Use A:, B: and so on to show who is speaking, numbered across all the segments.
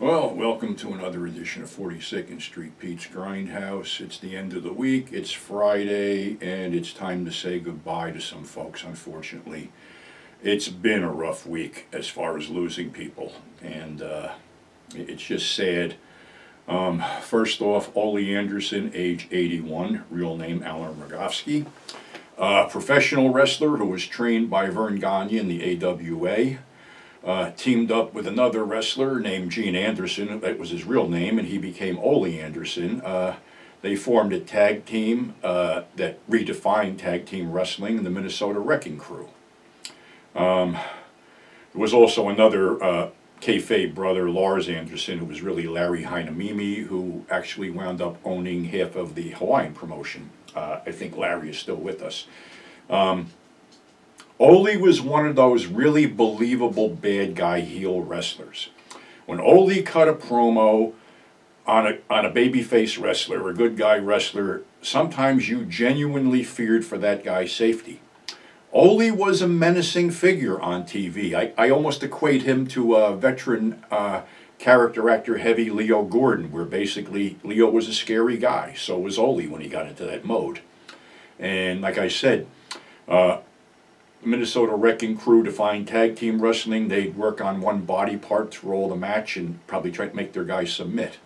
A: Well, welcome to another edition of 42nd Street Pete's Grindhouse. It's the end of the week, it's Friday, and it's time to say goodbye to some folks, unfortunately. It's been a rough week as far as losing people, and it's just sad. First off, Ole Anderson, age 81, real name Alan Rogowski. Professional wrestler who was trained by Vern Gagne in the AWA. Teamed up with another wrestler named Gene Anderson. That was his real name, and he became Ole Anderson. They formed a tag team that redefined tag team wrestling, the Minnesota Wrecking Crew. There was also another kayfabe brother, Lars Anderson, who was really Larry Heinemimi, who actually wound up owning half of the Hawaiian promotion. I think Larry is still with us. Ole was one of those really believable bad guy heel wrestlers. When Ole cut a promo on a babyface wrestler, a good guy wrestler, sometimes you genuinely feared for that guy's safety. Ole was a menacing figure on TV. I almost equate him to a veteran character actor heavy Leo Gordon, where basically Leo was a scary guy. So was Ole when he got into that mode. And like I said, Minnesota Wrecking Crew defined tag team wrestling. They'd work on one body part through all the match and probably try to make their guys submit.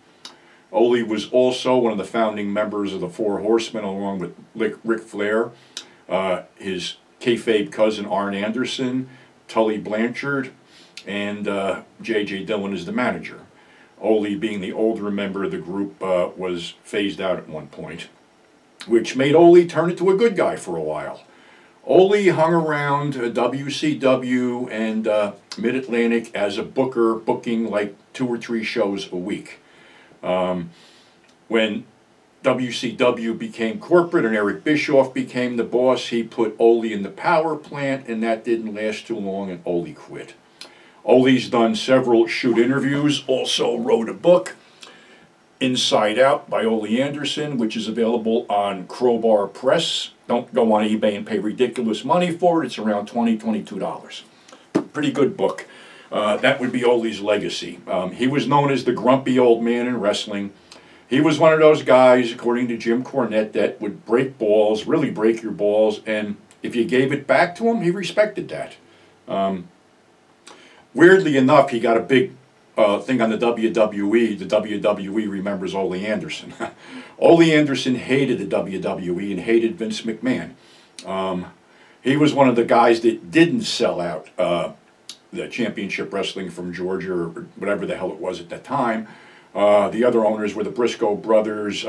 A: Ole was also one of the founding members of the Four Horsemen, along with Ric Flair, his kayfabe cousin Arn Anderson, Tully Blanchard, and J.J. Dillon as the manager. Ole, being the older member of the group, was phased out at one point, which made Ole turn into a good guy for a while. Ole hung around WCW and Mid-Atlantic as a booker, booking like 2 or 3 shows a week. When WCW became corporate and Eric Bischoff became the boss, he put Ole in the power plant, and that didn't last too long, and Ole quit. Ole's done several shoot interviews, also wrote a book, Inside Out by Ole Anderson, which is available on Crowbar Press. Don't go on eBay and pay ridiculous money for it. It's around $20, $22. Pretty good book. That would be Ole's legacy. He was known as the grumpy old man in wrestling. He was one of those guys, according to Jim Cornette, that would break balls, really break your balls, and if you gave it back to him, he respected that. Weirdly enough, he got a big thing on the WWE. The WWE remembers Ole Anderson. Ole Anderson hated the WWE and hated Vince McMahon. He was one of the guys that didn't sell out the championship wrestling from Georgia, or whatever the hell it was at that time. The other owners were the Briscoe brothers,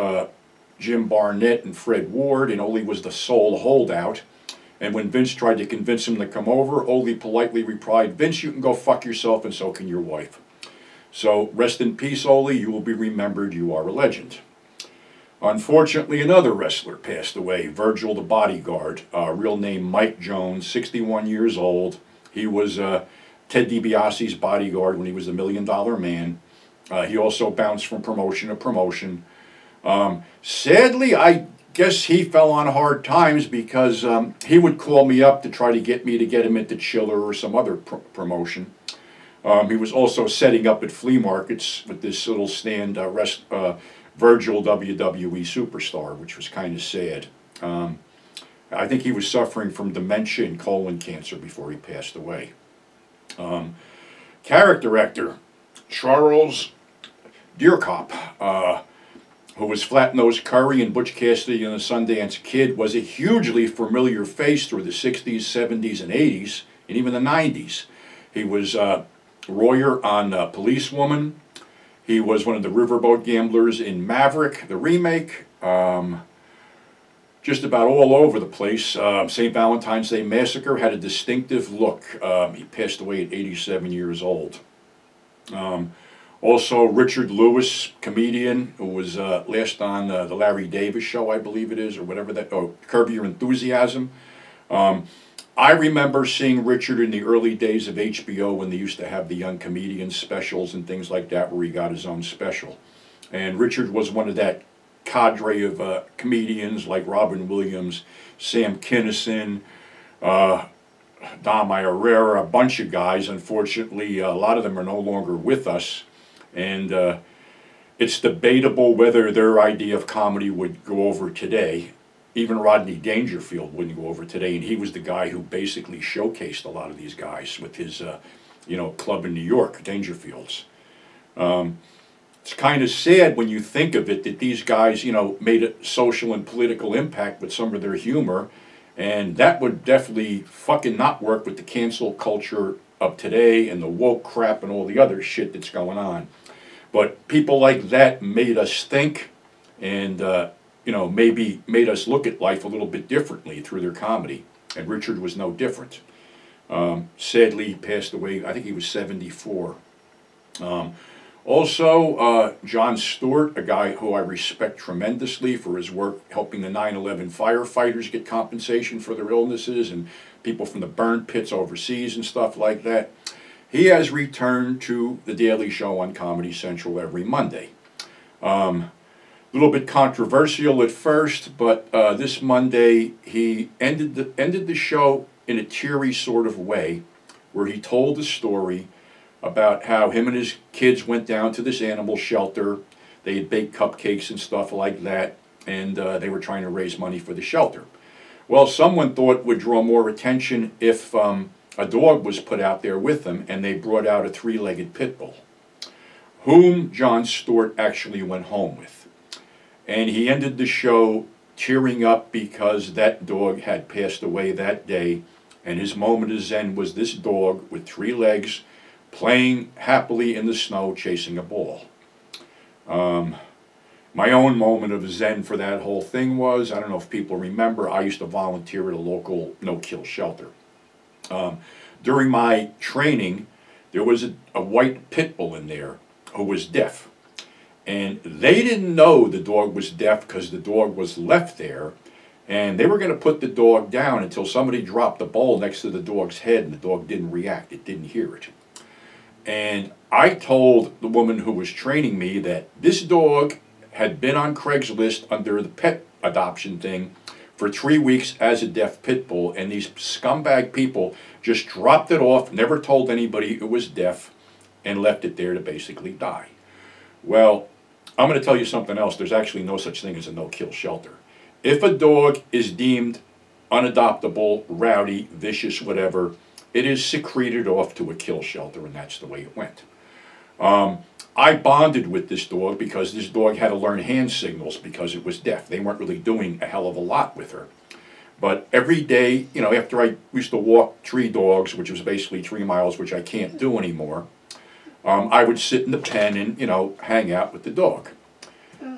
A: Jim Barnett and Fred Ward, and Ole was the sole holdout. And when Vince tried to convince him to come over, Ole politely replied, "Vince, you can go fuck yourself, and so can your wife." So rest in peace, Ole. You will be remembered. You are a legend. Unfortunately, another wrestler passed away, Virgil the Bodyguard, real name Mike Jones, 61 years old. He was Ted DiBiase's bodyguard when he was the $1 Million Man. He also bounced from promotion to promotion. Sadly, I guess he fell on hard times because he would call me up to try to get me to get him into Chiller or some other promotion. He was also setting up at flea markets with this little stand, Virgil WWE Superstar, which was kind of sad. I think he was suffering from dementia and colon cancer before he passed away. Character actor Charles Dierkop, who was Flat-Nosed Curry in Butch Cassidy and the Sundance Kid, was a hugely familiar face through the 60s, 70s, and 80s, and even the 90s. He was Royer on Policewoman. He was one of the riverboat gamblers in Maverick, the remake. Just about all over the place. St. Valentine's Day Massacre had a distinctive look. He passed away at 87 years old. Also, Richard Lewis, comedian, who was last on the Larry Davis Show, I believe it is, or whatever that, Curb Your Enthusiasm. I remember seeing Richard in the early days of HBO when they used to have the Young Comedians specials and things like that, where he got his own special. And Richard was one of that cadre of comedians like Robin Williams, Sam Kinison, Dom Irrera, a bunch of guys. Unfortunately, a lot of them are no longer with us. And it's debatable whether their idea of comedy would go over today. Even Rodney Dangerfield wouldn't go over today, and he was the guy who basically showcased a lot of these guys with his, club in New York, Dangerfield's. It's kind of sad when you think of it that these guys, made a social and political impact with some of their humor, and that would definitely fucking not work with the cancel culture of today and the woke crap and all the other shit that's going on. But people like that made us think, and maybe made us look at life a little bit differently through their comedy. And Richard was no different. Sadly, he passed away. I think he was 74. Also, John Stewart, a guy who I respect tremendously for his work helping the 9/11 firefighters get compensation for their illnesses and people from the burn pits overseas and stuff like that. He has returned to The Daily Show on Comedy Central every Monday. A little bit controversial at first, but this Monday he ended the show in a teary sort of way, where he told the story about how him and his kids went down to this animal shelter. They had baked cupcakes and stuff like that, and they were trying to raise money for the shelter. Well, someone thought it would draw more attention if a dog was put out there with them, and they brought out a three-legged pit bull, whom John Stewart actually went home with. And he ended the show tearing up because that dog had passed away that day, and his moment of zen was this dog with 3 legs playing happily in the snow chasing a ball. My own moment of zen for that whole thing was, I don't know if people remember, I used to volunteer at a local no-kill shelter. During my training, there was a white pit bull in there who was deaf. And they didn't know the dog was deaf because the dog was left there. And they were going to put the dog down until somebody dropped the bowl next to the dog's head, and the dog didn't react. It didn't hear it. And I told the woman who was training me that this dog had been on Craigslist under the pet adoption thing for 3 weeks as a deaf pit bull, and these scumbag people just dropped it off, never told anybody it was deaf, and left it there to basically die. Well, I'm going to tell you something else. There's actually no such thing as a no-kill shelter. If a dog is deemed unadoptable, rowdy, vicious, whatever, it is secreted off to a kill shelter, and that's the way it went. I bonded with this dog because this dog had to learn hand signals because it was deaf. They weren't really doing a hell of a lot with her. But every day, after I used to walk 3 dogs, which was basically 3 miles, which I can't do anymore, I would sit in the pen and, hang out with the dog.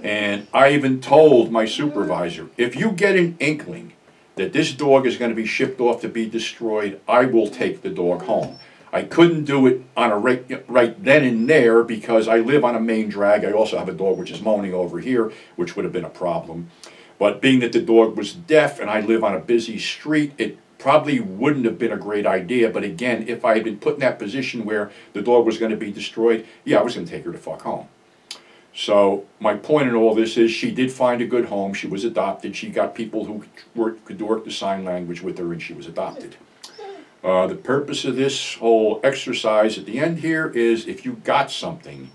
A: And I even told my supervisor, if you get an inkling that this dog is going to be shipped off to be destroyed, I will take the dog home. I couldn't do it on a right then and there because I live on a main drag. I also have a dog which is moaning over here, which would have been a problem. But being that the dog was deaf and I live on a busy street, it probably wouldn't have been a great idea. But again, if I had been put in that position where the dog was going to be destroyed, yeah, I was going to take her to fuck home. So my point in all this is she did find a good home. She was adopted. She got people who could work the sign language with her, and she was adopted. The purpose of this whole exercise at the end here is if you got something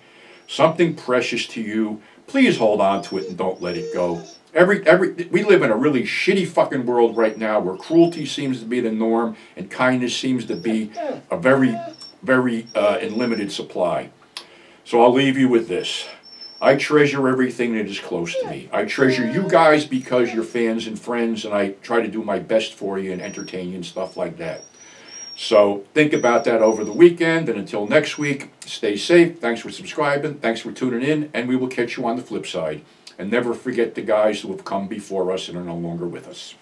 A: precious to you, please hold on to it and don't let it go. We live in a really shitty fucking world right now where cruelty seems to be the norm and kindness seems to be a very, very in limited supply. So I'll leave you with this. I treasure everything that is close to me. I treasure you guys because you're fans and friends, and I try to do my best for you and entertain you and stuff like that. So think about that over the weekend, and until next week, stay safe. Thanks for subscribing. Thanks for tuning in, and we will catch you on the flip side. And never forget the guys who have come before us and are no longer with us.